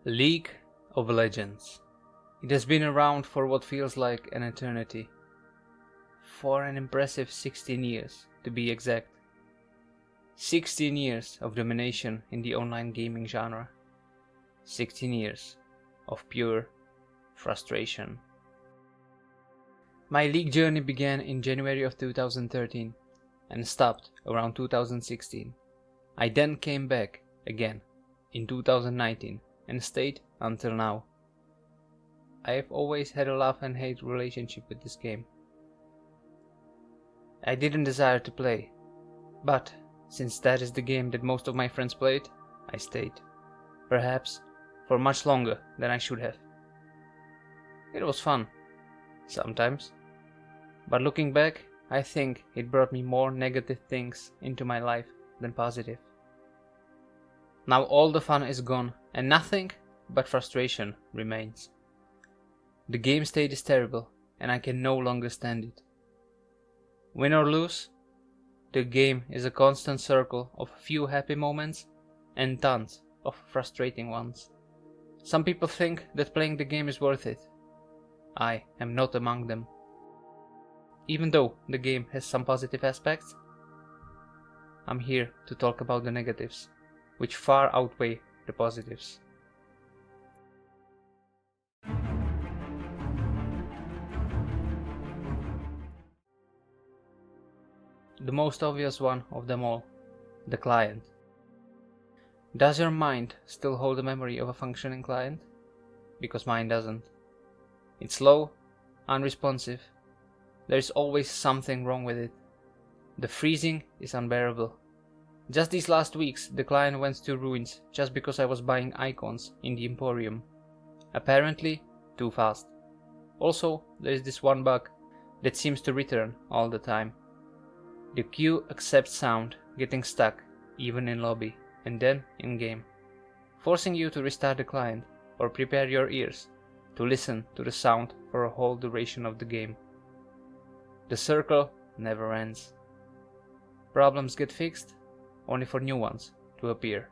League of Legends. It has been around for what feels like an eternity. For an impressive 16 years, to be exact. 16 years of domination in the online gaming genre. 16 years of pure frustration. My League journey began in January of 2013 and stopped around 2016. I then came back again in 2019 and stayed until now. I have always had a love and hate relationship with this game. I didn't desire to play, but since that is the game that most of my friends played, I stayed. Perhaps for much longer than I should have. It was fun, sometimes, but looking back, I think it brought me more negative things into my life than positive. Now all the fun is gone and nothing but frustration remains. The game state is terrible and I can no longer stand it. Win or lose, the game is a constant circle of few happy moments and tons of frustrating ones. Some people think that playing the game is worth it. I am not among them. Even though the game has some positive aspects, I'm here to talk about the negatives, which far outweigh the positives. The most obvious one of them all, the client. Does your mind still hold the memory of a functioning client? Because mine doesn't. It's slow, unresponsive. There's always something wrong with it. The freezing is unbearable. Just these last weeks, the client went to ruins just because I was buying icons in the Emporium. Apparently, too fast. Also, there is this one bug that seems to return all the time. The queue accepts sound getting stuck even in lobby and then in game, forcing you to restart the client or prepare your ears to listen to the sound for a whole duration of the game. The circle never ends. Problems get fixed only for new ones to appear.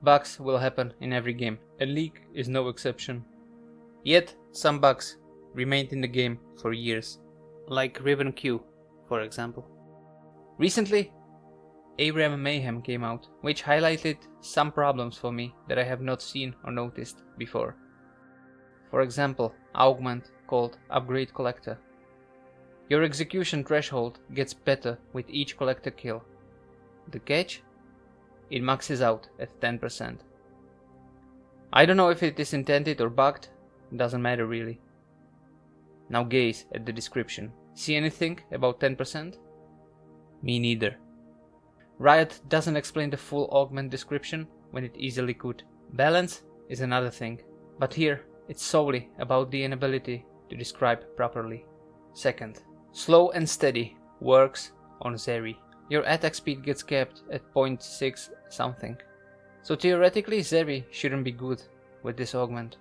Bugs will happen in every game, and League is no exception. Yet, some bugs remained in the game for years, like Ribbon Queue, for example. Recently, ARAM Mayhem came out, which highlighted some problems for me that I have not seen or noticed before. For example, augment called Upgrade Collector. Your execution threshold gets better with each collector kill. The catch? It maxes out at 10%. I don't know if it is intended or bugged, doesn't matter really. Now gaze at the description. See anything about 10%? Me neither. Riot doesn't explain the full augment description when it easily could. Balance is another thing, but here it's solely about the inability to describe properly. Second, slow and steady works on Zeri. Your attack speed gets capped at 0.6 something. So theoretically Zeri shouldn't be good with this augment.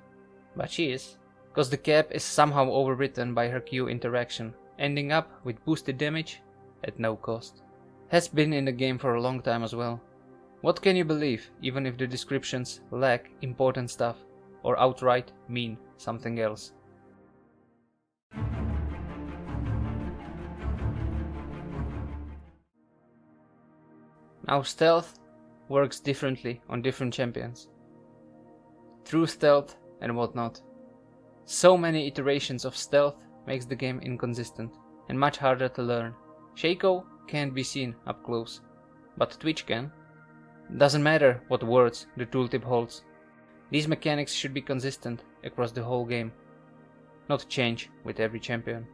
But she is, cause the cap is somehow overwritten by her Q interaction, ending up with boosted damage at no cost. Has been in the game for a long time as well. What can you believe even if the descriptions lack important stuff or outright mean something else? Now stealth works differently on different champions. True stealth and whatnot. So many iterations of stealth makes the game inconsistent and much harder to learn. Shaco can't be seen up close, but Twitch can. Doesn't matter what words the tooltip holds. These mechanics should be consistent across the whole game, not change with every champion.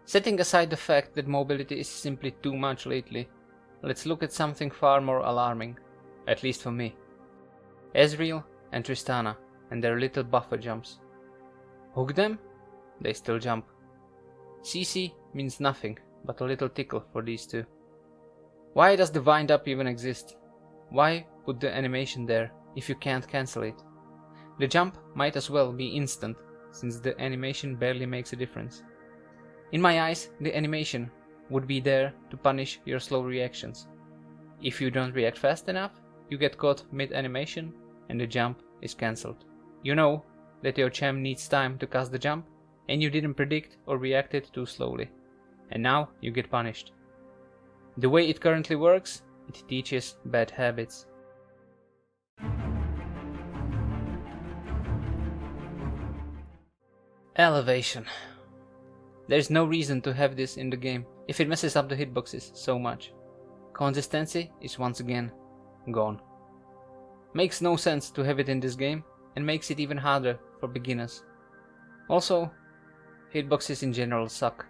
Setting aside the fact that mobility is simply too much lately, let's look at something far more alarming, at least for me. Ezreal and Tristana and their little buffer jumps. Hook them? They still jump. CC means nothing but a little tickle for these two. Why does the wind up even exist? Why put the animation there if you can't cancel it? The jump might as well be instant, since the animation barely makes a difference. In my eyes, the animation would be there to punish your slow reactions. If you don't react fast enough, you get caught mid-animation and the jump is cancelled. You know that your champ needs time to cast the jump, and you didn't predict or reacted too slowly, and now you get punished. The way it currently works, it teaches bad habits. Elevation. There's no reason to have this in the game if it messes up the hitboxes so much. Consistency is once again gone. Makes no sense to have it in this game, and makes it even harder for beginners. Also, hitboxes in general suck.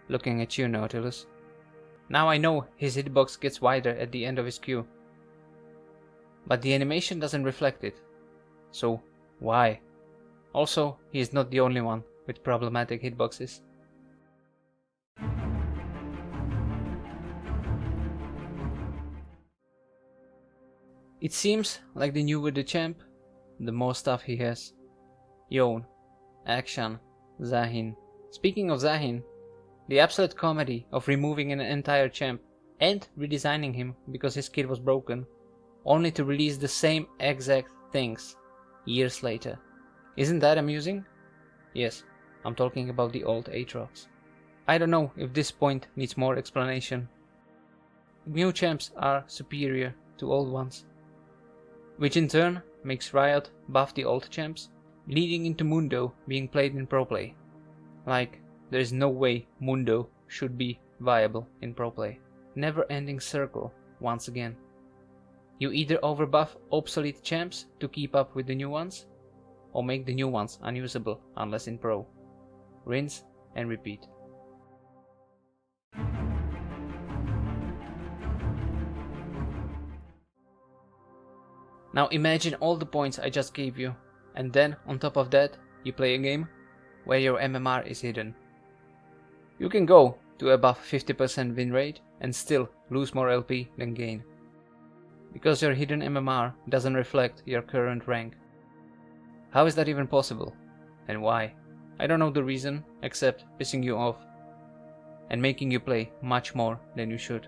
Looking at you, Nautilus. Now I know his hitbox gets wider at the end of his Q. But the animation doesn't reflect it. So, why? Also, he is not the only one with problematic hitboxes. It seems like the newer the champ, the more stuff he has. Yon, Akshan, Zahin. Speaking of Zahin, the absolute comedy of removing an entire champ and redesigning him because his kit was broken, only to release the same exact things years later. Isn't that amusing? Yes, I'm talking about the old Aatrox. I don't know if this point needs more explanation. New champs are superior to old ones, which in turn makes Riot buff the old champs, leading into Mundo being played in pro play. Like, there is no way Mundo should be viable in pro play. Never-ending circle once again. You either overbuff obsolete champs to keep up with the new ones, or make the new ones unusable unless in pro. Rinse and repeat. Now imagine all the points I just gave you, and then on top of that you play a game where your MMR is hidden. You can go to above 50% win rate and still lose more LP than gain, because your hidden MMR doesn't reflect your current rank. How is that even possible? And why? I don't know the reason, except pissing you off and making you play much more than you should.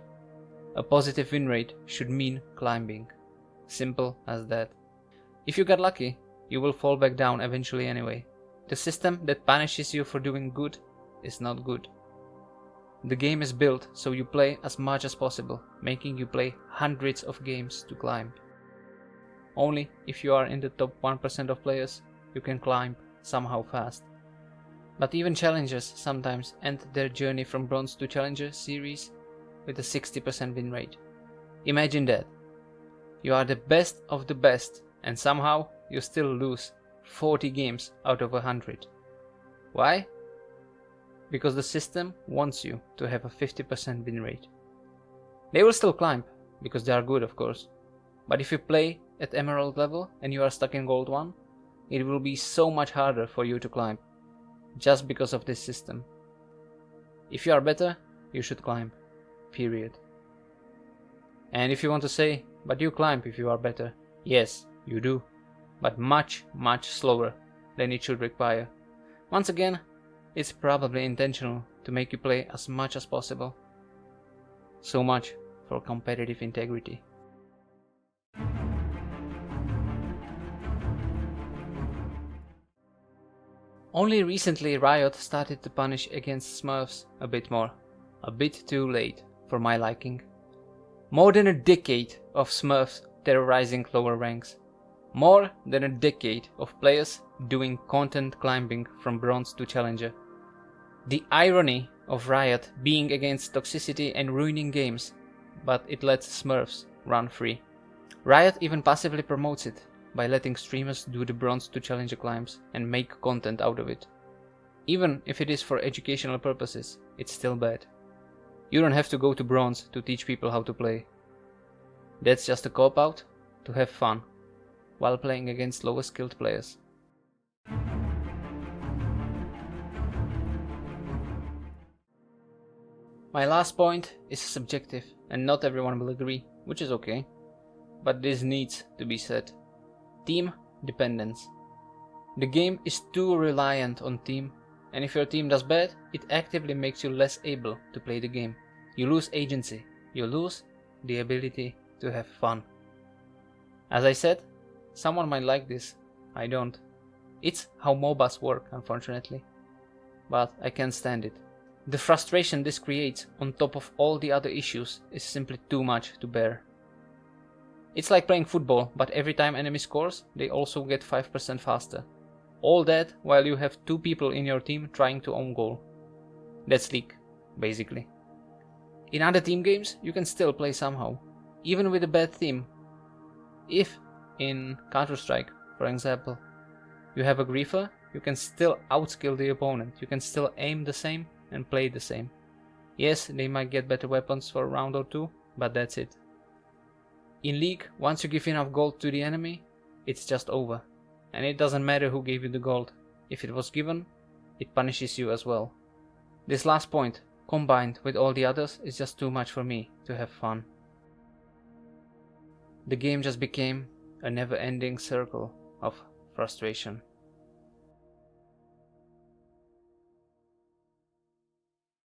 A positive win rate should mean climbing. Simple as that. If you got lucky, you will fall back down eventually anyway. The system that punishes you for doing good is not good. The game is built so you play as much as possible, making you play hundreds of games to climb. Only if you are in the top 1% of players, you can climb somehow fast. But even challengers sometimes end their journey from bronze to challenger series with a 60% win rate. Imagine that. You are the best of the best, and somehow you still lose 40 games out of 100. Why? Because the system wants you to have a 50% win rate. They will still climb, because they are good of course. But if you play at Emerald level and you are stuck in Gold 1, it will be so much harder for you to climb, just because of this system. If you are better, you should climb. Period. And if you want to say, but you climb if you are better. Yes, you do. But much, much slower than it should require. Once again, it's probably intentional to make you play as much as possible. So much for competitive integrity. Only recently Riot started to punish against Smurfs a bit more. A bit too late for my liking. More than a decade of Smurfs terrorizing lower ranks. More than a decade of players doing content climbing from bronze to challenger. The irony of Riot being against toxicity and ruining games, but it lets Smurfs run free. Riot even passively promotes it by letting streamers do the bronze to challenger climbs and make content out of it. Even if it is for educational purposes, it's still bad. You don't have to go to bronze to teach people how to play. That's just a cop-out to have fun while playing against lower skilled players. My last point is subjective and not everyone will agree, which is okay. But this needs to be said. Team dependence. The game is too reliant on team, and if your team does bad, it actively makes you less able to play the game. You lose agency, you lose the ability to have fun. As I said, someone might like this, I don't. It's how MOBAs work, unfortunately. But I can't stand it. The frustration this creates on top of all the other issues is simply too much to bear. It's like playing football, but every time enemy scores, they also get 5% faster. All that while you have 2 people in your team trying to own goal. That's League, basically. In other team games, you can still play somehow, even with a bad team. If, in Counter-Strike, for example, you have a griefer, you can still outskill the opponent, you can still aim the same and play the same. Yes, they might get better weapons for a round or 2, but that's it. In League, once you give enough gold to the enemy, it's just over. And it doesn't matter who gave you the gold. If it was given, it punishes you as well. This last point, combined with all the others, is just too much for me to have fun. The game just became a never-ending circle of frustration.